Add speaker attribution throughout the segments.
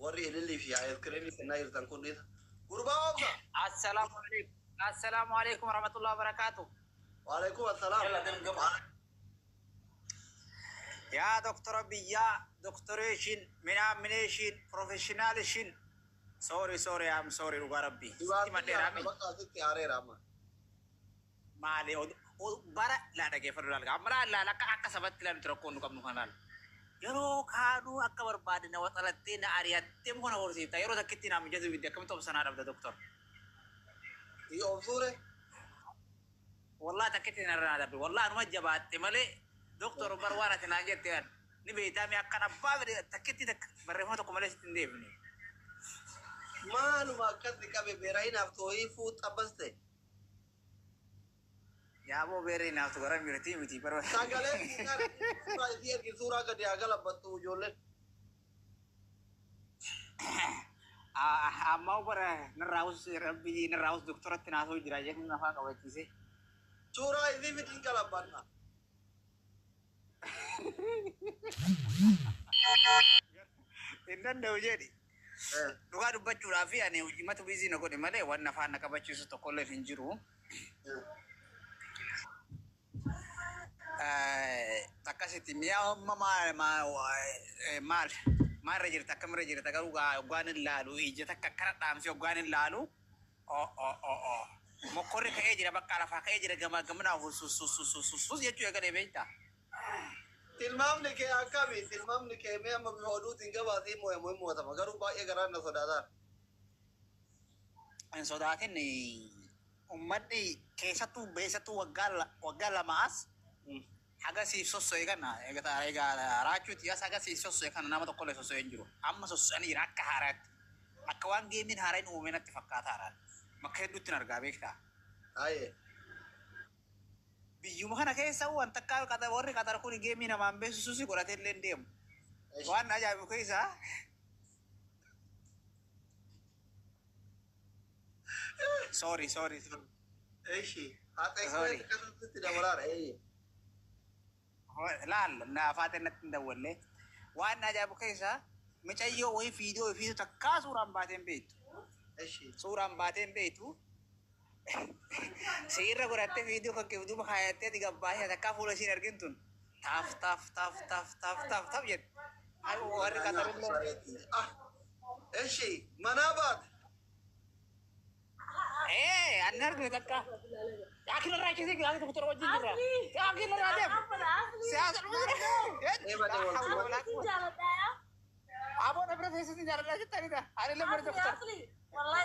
Speaker 1: وري اللي في عيد كريمي في الناير تنكون ديتا قربا وابدا.
Speaker 2: السلام عليكم. السلام عليكم ورحمة الله وبركاته.
Speaker 1: وعليكم السلام.
Speaker 2: يا دكتور بيا دكتوريشن منامنيشن بروفيشناليشن. سوري ام سوري ربا ربي.
Speaker 1: ما ديرامي بقى ستي عرير اما
Speaker 2: مالي برا لا دغه فدرال امرا لا لا كا سبت لا تركون كم نال يرو كانوا اكبر بعد نوطلتين ارياتم هنا ورسيتا يرو تكتينا مجذب دي كم تو سنه رب دكتور
Speaker 1: يوم صوره
Speaker 2: والله تكتينا رنا والله انا مجبات مالي دكتور بروانه تناجت نبي تامي كان باب تكتي تك بريموتكم ليش تنديبني
Speaker 1: ما لما كذا كابي بيراين افتوي فوت ابسته
Speaker 2: يا ابو بيرينا تغرم يرتي متي برو
Speaker 1: ساغله سورا دي کی سورا کا دیا گلا بتو جولے
Speaker 2: اما بره نراوس ربي نراوس دكتور تناسو جراجه نفا قوتي
Speaker 1: سورا دي متين گلا بنا
Speaker 2: إنن دوجدي دوغا دبچو رافي اني وجمت بيزي نكو دي مالي وانا فانا كبچو ستو كل فنجرو takasiti miya mal rejir takam rejir tagaruga gwanin lalu ije takakara damsi gwanin lalu oh mokore ka ejira bakala fa ka ejira gama gamna sus yetu ya gade beta
Speaker 1: tilmam ne ke akabi tilmam ne ke me am hodu tinga basi mo ta magaru ba ye garan na sodada
Speaker 2: en sodatin ni ummadi kesatu besatu wagala mas حاجة سي سوسو يكنا يكتا راجو تياس حاجة سي سوسو يكنا نام تقول سوسو ينجرو أما سوسو أنا يراك هارات أكوان جيمين هارين ومن اتفاقات هارات ما كيدو تنرجع بيكتا
Speaker 1: أيه
Speaker 2: بيجو مخنا كيسا وان تكال كذا وري كذا ركوني جيمين أمام بس سوسي كورة تلين ديم وان أجا بكيسا sorry
Speaker 1: إيشي هاتك كذا تدي مرار إيه
Speaker 2: لا نافات نتندول له وانا جابو كيسا مچايو وي فيديو تكا سوران باتين بيت
Speaker 1: ايشي
Speaker 2: سوران باتين بيتو سيرا غرات فيديو كان كيدو بخايته دي غباهي تكا فول سين ارجنتون تاف يد اي ور كاتر
Speaker 1: ايشي منابات
Speaker 2: ايه انر تكا أكيد الرأي كذي كذا دكتور وجدي جرا أكيد الرأي ده سياسة
Speaker 1: إيه ما تقول
Speaker 2: أبو نبرة هي سيدي جرا لكن تاني ده أنا اللي مرة دكتور
Speaker 3: والله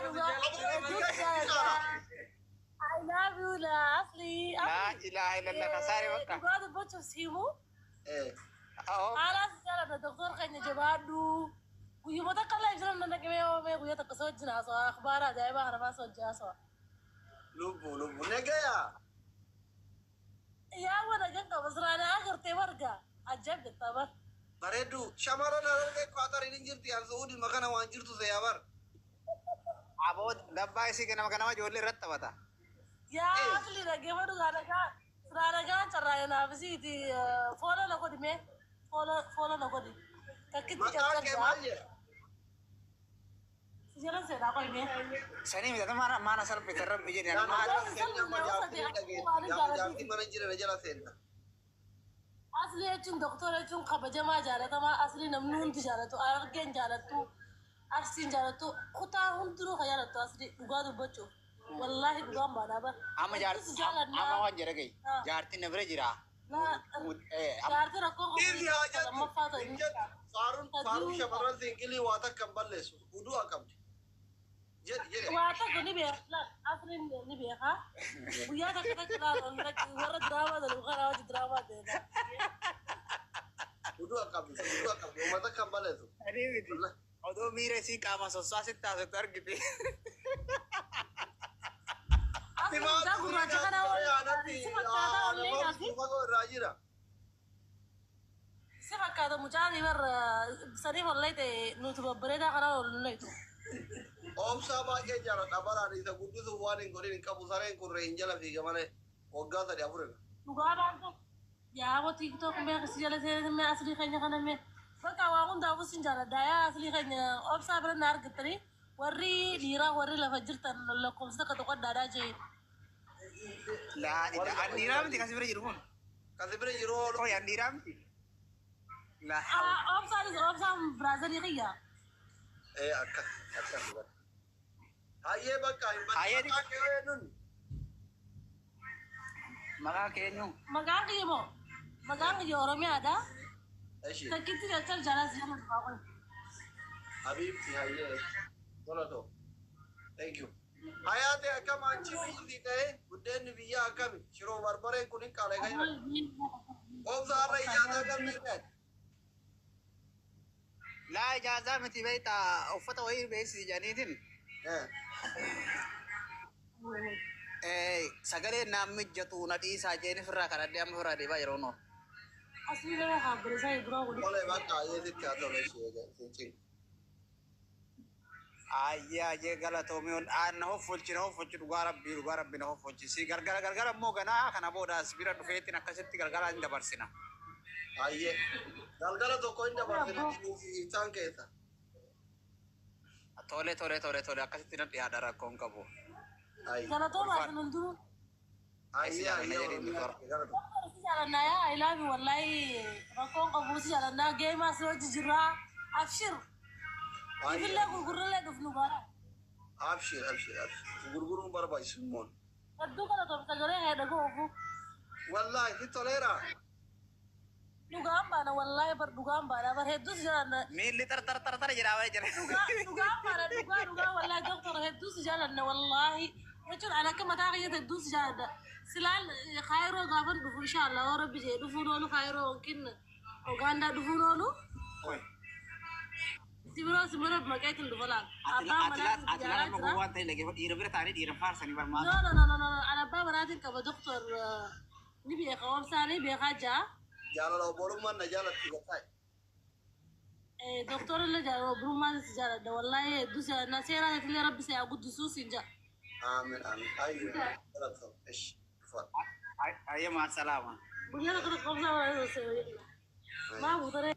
Speaker 3: I love you لا أصلي
Speaker 2: لا إله إلا الله كساري وقتا
Speaker 3: بعد بوتشو سيمو
Speaker 1: إيه
Speaker 3: على سيارة الدكتور خيني جبادو ويوم تكلم يجرنا نكمل يوم ويا تكسر جناس أخبار جايبها أنا ما سوى جاسوا
Speaker 1: لبو نجايا
Speaker 3: يا وانا جنك بس أنا آخر تورجع عجبت طبعا
Speaker 1: بريدو شمارة نارك قطر ينجر تيار سعودي مكان وانجر تو سيابر
Speaker 2: أبو دبا إسي كنا مكان ما جولي رت بتا
Speaker 3: يا أصلي رجع ما دوغانا كا سرانا كا تراينا بسي دي فولا نقولي مي فولا نقولي ككتي كتير سيجرا سيدا كوي مي
Speaker 2: سني ميدا ما نسال بيتر بيجي
Speaker 1: ما جامتي ما نجري رجلا سيدا
Speaker 3: أصلي أجن دكتور أجن خبجة ما جالته ما أصلي نمنون تجارته أرجع جالته أرسين جالته خطا هم ترو خيالته أصلي بقعد بتشوف والله بقام بنابا
Speaker 2: أما أما وان جرجي جارتي نبرة جرا
Speaker 3: لا جارتي ركوه
Speaker 1: إيه هذا
Speaker 3: ما فاضي
Speaker 1: فارون شمران سينكلي واتا كمبل لسه بدو أكمل
Speaker 3: واتا كوني بيه لا أصلي نبيه ها ويا كذا كذا ورا دراما ده وغير واجد دراما ده
Speaker 1: بدو أكمل وما تكمل لسه
Speaker 2: أدو ميرة سي كاما سوسا ستا ستار كتير
Speaker 3: siapa kata mucari ber sari mulai teh nutu berbeda karena mulai itu.
Speaker 1: Om sama aja jalan kabar ada isa kudu semua nih korin kamu sare kurre injala figa mana wagga tadi apa?
Speaker 3: Nuga apa tuh? Ya, aku TikTok me kasih jalan saya me asli kayaknya kan me Fakka waa hunda abusin jaaladha yaa asli keenya obsaa bira na argattanii warri dhiiraa warri lafa jirtan lakkoofsa tokko qoddaadhaa jeen.
Speaker 2: La andiramti kasih beri jirun.
Speaker 1: Kasi bira yeroo
Speaker 2: Oh ya andiramti. La
Speaker 3: Obsaan Biraazilii qiyyaa.
Speaker 1: akkas hayyee bakka
Speaker 2: Hayyee
Speaker 1: bakka kee nun
Speaker 2: maka kenyu.
Speaker 3: Maqaan kiyya moo? Maqaan kiyya Oromiyaadha.
Speaker 1: eshi
Speaker 3: Takkitti jechaa jaalaa si jala dhufaa kun.
Speaker 1: habiibti hayyee tolato thank you hayaate akkam anchi biyyi ta'e buddeenni biyya akkami shiroo barbareen kun hin qaalee kayya obsaarra iyyaata gamnee
Speaker 2: La ijaza miti baita ufata wai besi janitin. Sagale namijjatu nadi sajene firra kanade am firra de ba yerono.
Speaker 3: Asli nama habere saya bro kun.
Speaker 1: Boleh bakka yeeti kaatoo leeshee cincin
Speaker 2: Ayya je galato mi on an hoffolchi duga rabbi na hoffolchi si gargara mo gana kana boda asbira dufeeti nakasitti gargara inda barsina.
Speaker 1: hayyee galgala tokko hin dabarsine isaan keessa
Speaker 2: Tole akasitti nan dhiyaadha rakkoon qabu.
Speaker 3: Galatooma asin hunduu.
Speaker 1: hayyee
Speaker 3: Si jaalannaa yaa I love you wallahi rakkoon qabu si jaalannaa geemaa si hojii jirraa abshir. Ifillee gurgurrellee dhufnu bara.
Speaker 1: abshir gurguruun barbaachisu immoon
Speaker 3: Hedduu galatoomsa garee heedha goofu.
Speaker 1: wallaahi si toleera
Speaker 3: Dhugaan baana wallahi bar dhugaan baana bar hedduu si jaalanna.
Speaker 2: Milli tar jira wai jira.
Speaker 3: Dhugaan baana dhugaa wallahi doktor hedduu si jaalanna wallahi. Jechuun ana akka mataa kiyyata hedduu si jaaladha. Silaal kaayiroo gaafan dhufu inshallah oo rabbi jee dhufuun oolu kaayiroo yookiin Ugaandaa dhufuun oolu. Simira maqeetiin dhufa laal. Abbaa manaatiin jaalaa jira.
Speaker 2: Waan ta'e lagi dhiira bira taa'anii dhiira faarsanii barmaa.
Speaker 3: No. Ana abbaa manaatiin qaba doktor ni beeka oomsaanii beekaa jaa.
Speaker 1: jaalala obbolummaan na jaalatti gataa
Speaker 3: Doktor illee jaalala obbolummaan si jaaladha wallahi hedduu si jaaladha seeraan illee rabbi si haa guddisuu si jaa.
Speaker 1: aamin hayyee galatoom eshi dhufaa
Speaker 2: Ayya ma salama.
Speaker 3: Buyya kana qobsa wala seeyo. Maa buutare.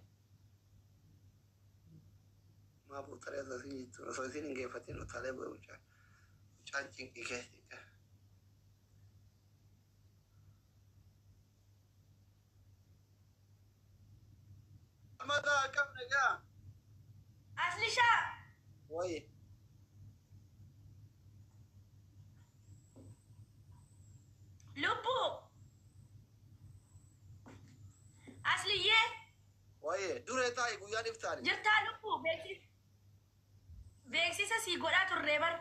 Speaker 1: maa buutaree osoo isin hin geeffatin utaalee bu'e mucaan cinqii keessa mata akkam nagaa
Speaker 3: Aslisha.
Speaker 1: wayi
Speaker 3: Lupu. Asliye.
Speaker 1: wayi duree taa'i guyyaan iftaani
Speaker 3: Jirtaa lupu beeksisa sii godhaa turree bar.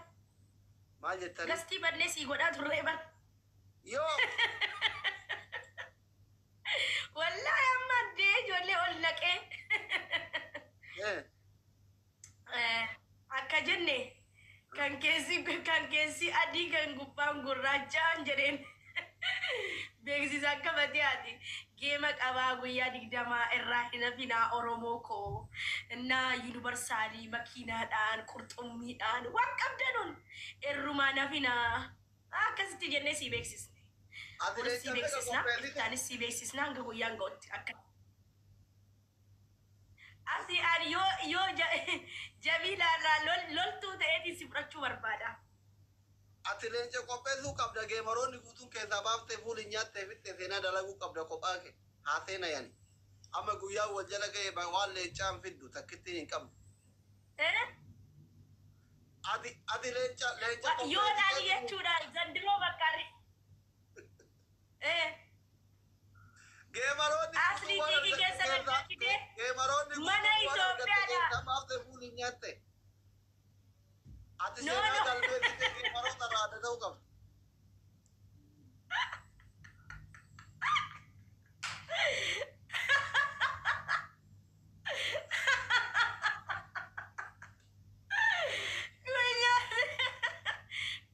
Speaker 1: maal jettani
Speaker 3: Gastii badnee sii godhaa turree bar.
Speaker 1: yoo
Speaker 3: Wallahi amma dee ijoollee ol naqee. Akka jenne kan keessi adii kan gubbaan gurraachaan jedheen beeksisa akka batee ati geema qabaa guyyaa 20 irraa hin hafinaa Oromoo koo innaa yuunivarsaalii makiinaadhaan qurxummiidhaan waan qabdanuun irrumaa nafinaa akkasitti jennee sii beeksisne. Si beeksisna itaanis si beeksisna hanga guyyaan ga'utti akka. Asi ani yoo jabiilaarraa loltuu ta'eetiin si fudhachuu barbaada.
Speaker 1: ati leenca qopheessuu qabda geemaroonni guutuun keessaa baaftee fuul hin nyaattee fittee seenaa dalaguu qabda kophaa kee haa seena yani amma guyyaa wal jala ga'e waan leencaan fiddu takkitti hin qabdu ati leenca
Speaker 3: Yoo dhaali jechuudha zandiroo bakkaare.
Speaker 1: geemaroonni
Speaker 3: Asli tiki keessa galchite.
Speaker 1: geemaroonni
Speaker 3: Mana Itoophiyaadha.
Speaker 1: baaftee fuul hin nyaatte ati
Speaker 3: No,
Speaker 1: seenaa
Speaker 3: no.
Speaker 1: galmeessitee geemaroota irraa adda ta'uu qabdu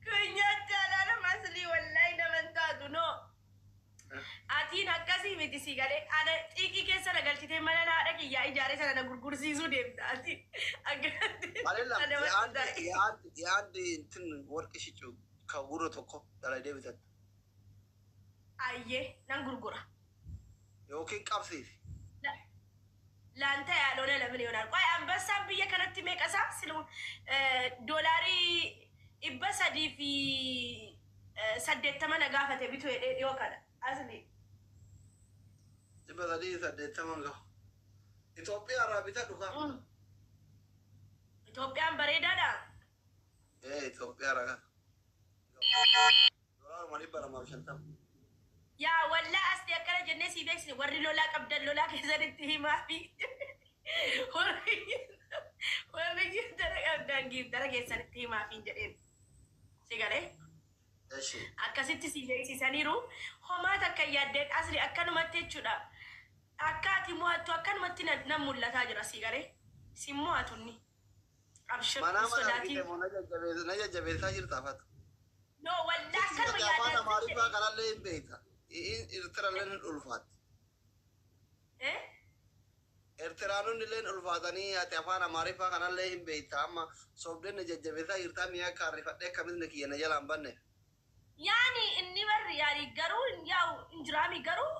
Speaker 3: Kunyatti alaala masli wallahi naman taatu no. Atiin akkasii miti si galee ana xiiqii keessa na galchitee mana haadha kiyyaa ijaaree sana na gurgursiisuu deemta ati.
Speaker 1: አይደለም የአንድ እንትን ወርቅ ሽጩ ከጉሮ ቶኮ ደላዴ ብተት
Speaker 3: Ayyee nan gurgura.
Speaker 1: ዮኪን ቀብሲስ
Speaker 3: Laanta yaalo
Speaker 4: miliyoonaar. Qoy ambasaan biyya kanatti meeqasaa silu doolaarii 380 na gaafate bituu dhiyoo kana asli.
Speaker 1: 380 gahu. Itoophiyaa irraa bita dhufa.
Speaker 4: Itoophiyaan bareedaadha.
Speaker 1: Itoophiyaa irraa. Doolaar mali baramaaf 50.
Speaker 4: Yaa wallaa asli akkana jennee si beeksine warri lolaa qabdan lolaa keessatti himaa fi warri giftara qabdan giftara keessatti himaa fi jedheen. Si galee? Akkasitti si beeksisaniiru homaa takka yaaddeen asli akkanumatti jechuudha. Akka ati mo'attu akkanumatti nan mul'ataa jira si galee? Si mo'atunni. Abshir sodaatii.
Speaker 1: Na jajjabeessaa jirta fatu.
Speaker 4: No wallaa akkanuma
Speaker 1: yaaddan. Afaan Amaariffaa kanallee hin beekta. Irtiralleen hin ulfaatti. Ertiraanuun illeen ulfaatanii ati afaan Amaariffaa kanallee hin beekta. Amma sobdeen na jajjabeessaa jirta mi'a kaarrifadhee akkamitti kiyya na jalaan banne.
Speaker 4: Yaani inni barri yaani garuu yaa'u injiraami garuu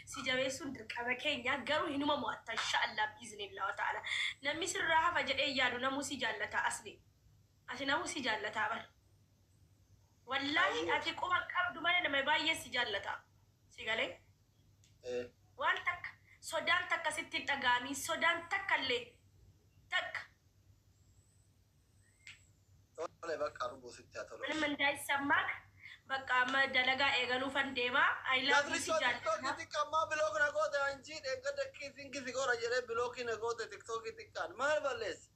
Speaker 4: si jabeessuun dirqama keenya garuu hinuma mo'atta inshaallah biiznillah ta'ala. Namni sirraa hafa jedhee yaadu namuu si jaallata asli. Ati namuu si jaallata bar. Wallahi ati quba qabdu malee nama baay'ee si jaallata. Si galee? Waan takka sodaan takka sitti dhagaami sodaan takka illee takka.
Speaker 1: Tole bakka arguu sitti haa tolu.
Speaker 4: Mana mandaa isamaak bakka amma dalagaa eegaluu fan deemaa. I love you si jaallata.
Speaker 1: TikTok tikkammaa bilook na goote anjii dheeggadda kiisiin kisi goora jedhee bilookii na goote TikTok tikkaan maal balleessi?